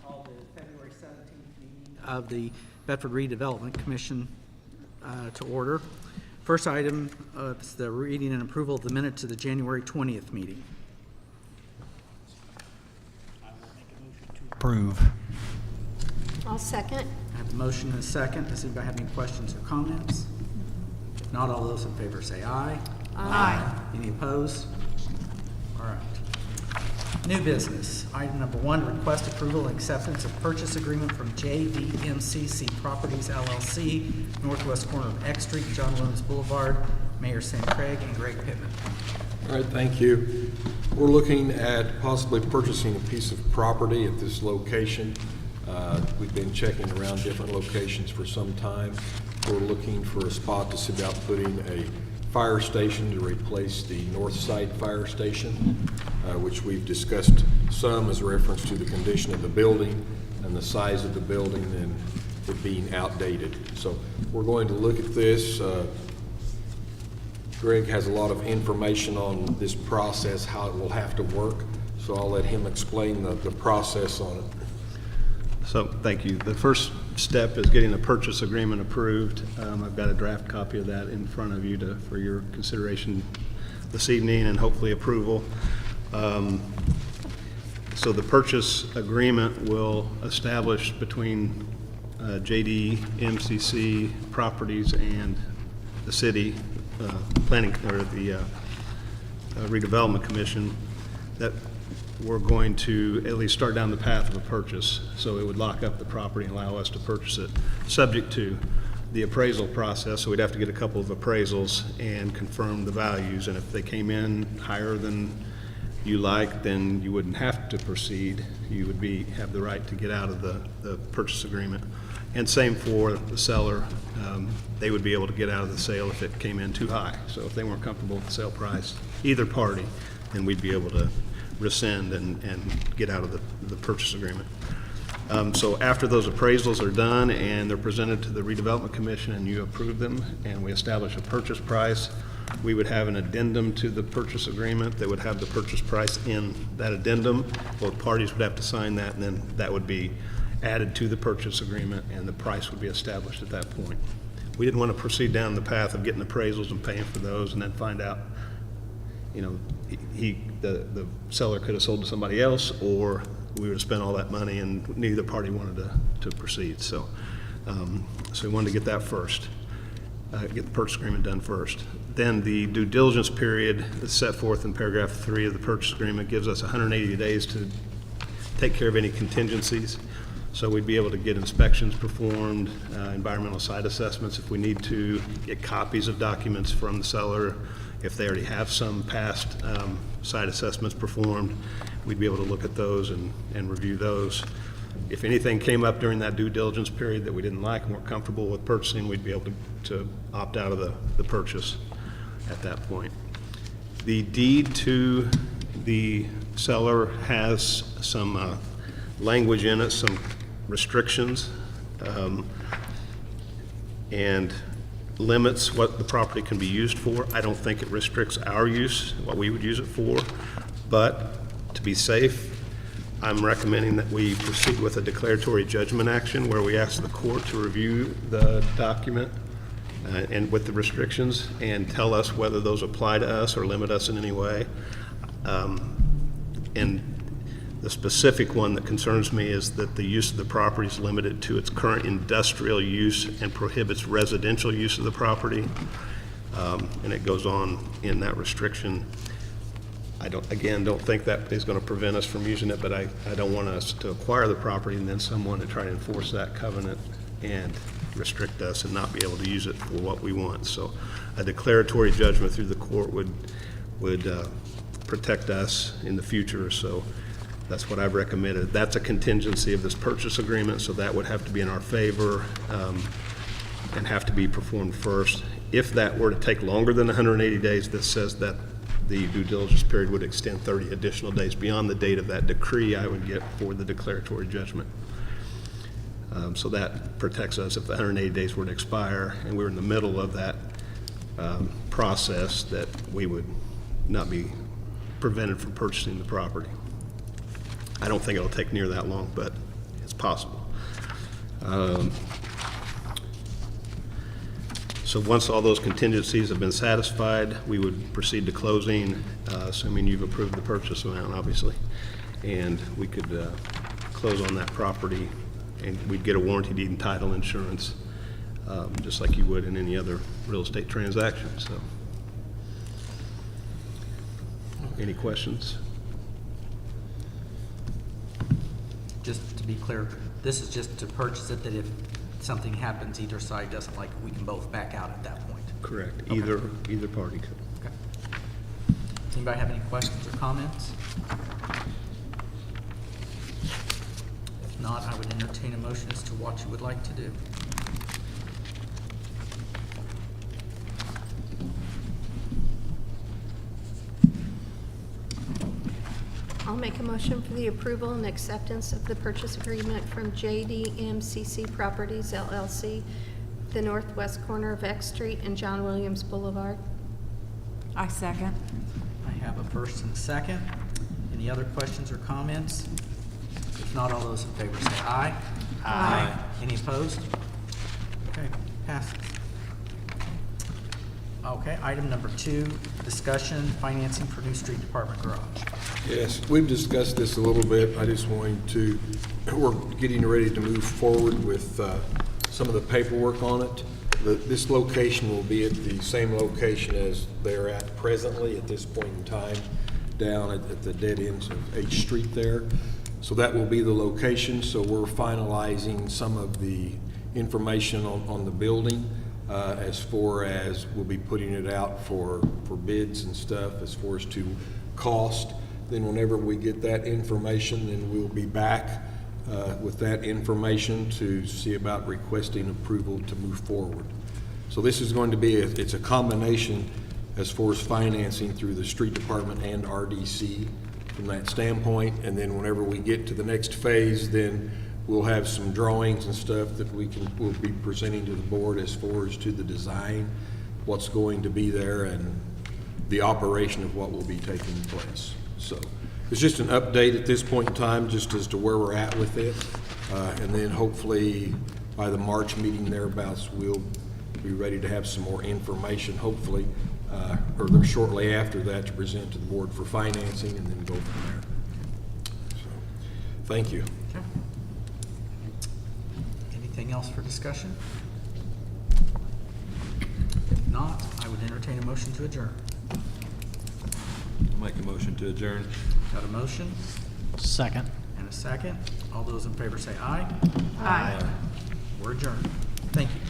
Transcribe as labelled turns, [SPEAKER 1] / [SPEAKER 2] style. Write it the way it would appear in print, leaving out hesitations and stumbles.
[SPEAKER 1] call the February 17th meeting of the Bedford Redevelopment Commission to order. First item is the reading and approval of the minutes of the January 20th meeting.
[SPEAKER 2] I will make a motion to approve.
[SPEAKER 3] I'll second.
[SPEAKER 1] I have a motion and a second. Does anybody have any questions or comments? If not, all those in favor say aye.
[SPEAKER 3] Aye.
[SPEAKER 1] Any opposed? All right. New business. Item number 1, request approval and acceptance of purchase agreement from JVMCC Properties LLC, northwest corner of X Street, John Williams Boulevard, Mayor Sam Craig and Greg Pittman.
[SPEAKER 4] All right, thank you. We're looking at possibly purchasing a piece of property at this location. We've been checking around different locations for some time. We're looking for a spot to see about putting a fire station to replace the North Side Fire Station, which we've discussed some as a reference to the condition of the building and the size of the building and it being outdated. So we're going to look at this. Greg has a lot of information on this process, how it will have to work, so I'll let him explain the process on it.
[SPEAKER 5] So, thank you. The first step is getting a purchase agreement approved. I've got a draft copy of that in front of you for your consideration this evening and hopefully approval. So the purchase agreement will establish between JDMCC Properties and the city planning or the Redevelopment Commission that we're going to at least start down the path of a purchase. So it would lock up the property and allow us to purchase it, subject to the appraisal process. So we'd have to get a couple of appraisals and confirm the values. And if they came in higher than you like, then you wouldn't have to proceed. You would have the right to get out of the purchase agreement. And same for the seller. They would be able to get out of the sale if it came in too high. So if they weren't comfortable with the sale price, either party, then we'd be able to rescind and get out of the purchase agreement. So after those appraisals are done and they're presented to the Redevelopment Commission and you approve them and we establish a purchase price, we would have an addendum to the purchase agreement that would have the purchase price in that addendum. Both parties would have to sign that and then that would be added to the purchase agreement and the price would be established at that point. We didn't want to proceed down the path of getting appraisals and paying for those and then find out, you know, the seller could have sold to somebody else, or we would have spent all that money and neither party wanted to proceed. So we wanted to get that first, get the purchase agreement done first. Then the due diligence period that's set forth in paragraph 3 of the purchase agreement gives us 180 days to take care of any contingencies. So we'd be able to get inspections performed, environmental site assessments if we need to, get copies of documents from the seller. If they already have some past site assessments performed, we'd be able to look at those and review those. If anything came up during that due diligence period that we didn't like and weren't comfortable with purchasing, we'd be able to opt out of the purchase at that point. The deed to the seller has some language in it, some restrictions, and limits what the property can be used for. I don't think it restricts our use, what we would use it for, but to be safe, I'm recommending that we proceed with a declaratory judgment action where we ask the court to review the document and with the restrictions and tell us whether those apply to us or limit us in any way. And the specific one that concerns me is that the use of the property is limited to its current industrial use and prohibits residential use of the property. And it goes on in that restriction. I don't think that is going to prevent us from using it, but I don't want us to acquire the property and then someone to try to enforce that covenant and restrict us and not be able to use it for what we want. So a declaratory judgment through the court would protect us in the future. So that's what I've recommended. That's a contingency of this purchase agreement, so that would have to be in our favor and have to be performed first. If that were to take longer than 180 days, this says that the due diligence period would extend 30 additional days beyond the date of that decree I would get for the declaratory judgment. So that protects us if the 180 days were to expire and we were in the middle of that process, that we would not be prevented from purchasing the property. I don't think it'll take near that long, but possible. So once all those contingencies have been satisfied, we would proceed to closing, assuming you've approved the purchase amount, obviously. And we could close on that property, and we'd get a warranty deed and title insurance, just like you would in any other real estate transaction, so. Any questions?
[SPEAKER 1] Just to be clear, this is just to purchase it, that if something happens, either side doesn't like it, we can both back out at that point.
[SPEAKER 5] Correct.
[SPEAKER 1] Okay.
[SPEAKER 5] Either party could.
[SPEAKER 1] Okay. Does anybody have any questions or comments? If not, I would entertain a motion as to what you would like to do.
[SPEAKER 3] I'll make a motion for the approval and acceptance of the purchase agreement from JDMCC Properties LLC, the northwest corner of X Street and John Williams Boulevard.
[SPEAKER 6] I second.
[SPEAKER 1] I have a first and a second. Any other questions or comments? If not, all those in favor say aye. Aye. Any opposed? Okay, passes. Okay, item number 2, discussion financing for new street department garage.
[SPEAKER 4] Yes, we've discussed this a little bit. I just wanted to, we're getting ready to move forward with some of the paperwork on it. This location will be at the same location as they're at presently at this point in time, down at the dead ends of H Street there. So that will be the location. So we're finalizing some of the information on the building as far as we'll be putting it out for bids and stuff as far as to cost. Then whenever we get that information, then we'll be back with that information to see about requesting approval to move forward. So this is going to be, it's a combination as far as financing through the street department and RDC from that standpoint. And then whenever we get to the next phase, then we'll have some drawings and stuff that we'll be presenting to the board as far as to the design, what's going to be there, and the operation of what will be taking place. So it's just an update at this point in time, just as to where we're at with it. And then hopefully by the March meeting thereabouts, we'll be ready to have some more information, hopefully, or shortly after that, to present to the board for financing and then go from there. So, thank you.
[SPEAKER 1] Okay. Anything else for discussion? If not, I would entertain a motion to adjourn.
[SPEAKER 7] I'll make a motion to adjourn.
[SPEAKER 1] Got a motion
[SPEAKER 2] Second.
[SPEAKER 1] and a second. All those in favor say aye.
[SPEAKER 6] Aye.
[SPEAKER 1] We're adjourned. Thank you.